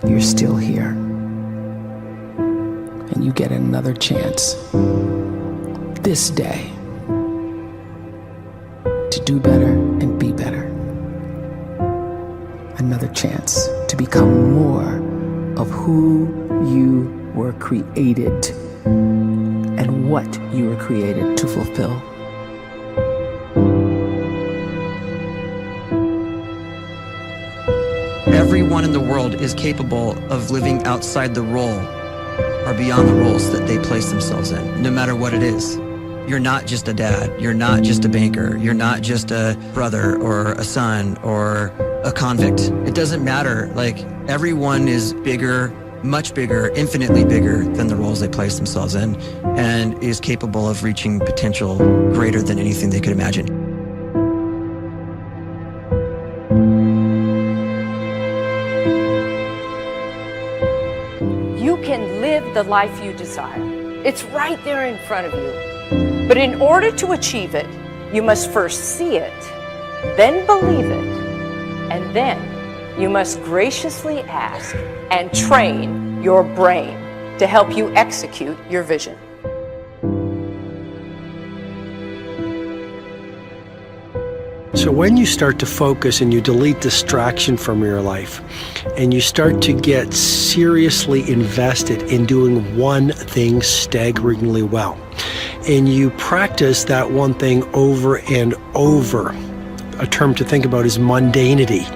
you're still here. And you get another chance this day to do better and be better. Another chance to become more of who you were created and what you were created to fulfill. Everyone in the world is capable of living outside the role or beyond the roles that they place themselves in, no matter what it is. You're not just a dad, you're not just a banker, you're not just a brother or a son or a convict. It doesn't matter. Like, everyone is bigger, much bigger, infinitely bigger than the roles they place themselves in, and is capable of reaching potential greater than anything they could imagine. You can live the life you desire. It's right there in front of you. But in order to achieve it, you must first see it, then believe it, and then you must graciously ask and train your brain to help you execute your vision. So when you start to focus and you delete distraction from your life, and you start to get seriously invested in doing one thing staggeringly well, and you practice that one thing over and over, a term to think about is mundanity.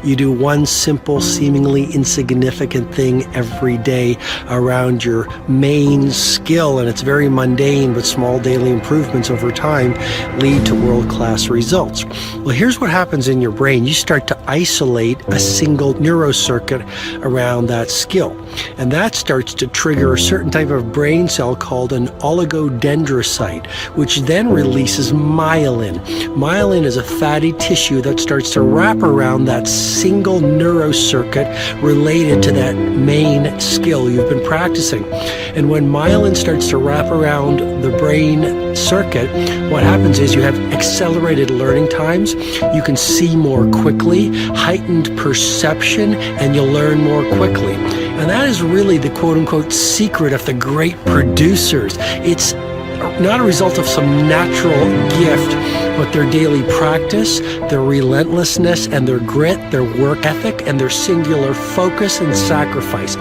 You do one simple, seemingly insignificant thing every day around your main skill, and it's very mundane, but small daily improvements over time lead to world-class results. Well, here's what happens in your brain. You start to isolate a single neurocircuit around that skill, and that starts to trigger a certain type of brain cell called an oligodendrocyte, which then releases myelin. Myelin is a fatty tissue that starts to wrap around that single neurocircuit related to that main skill you've been practicing. And when myelin starts to wrap around the brain circuit, what happens is you have accelerated learning times, you can see more quickly, heightened perception, and you'll learn more quickly. And that is really the quote-unquote secret of the great producers. It's not a result of some natural gift, but their daily practice, their relentlessness and their grit, their work ethic, and their singular focus and sacrifice.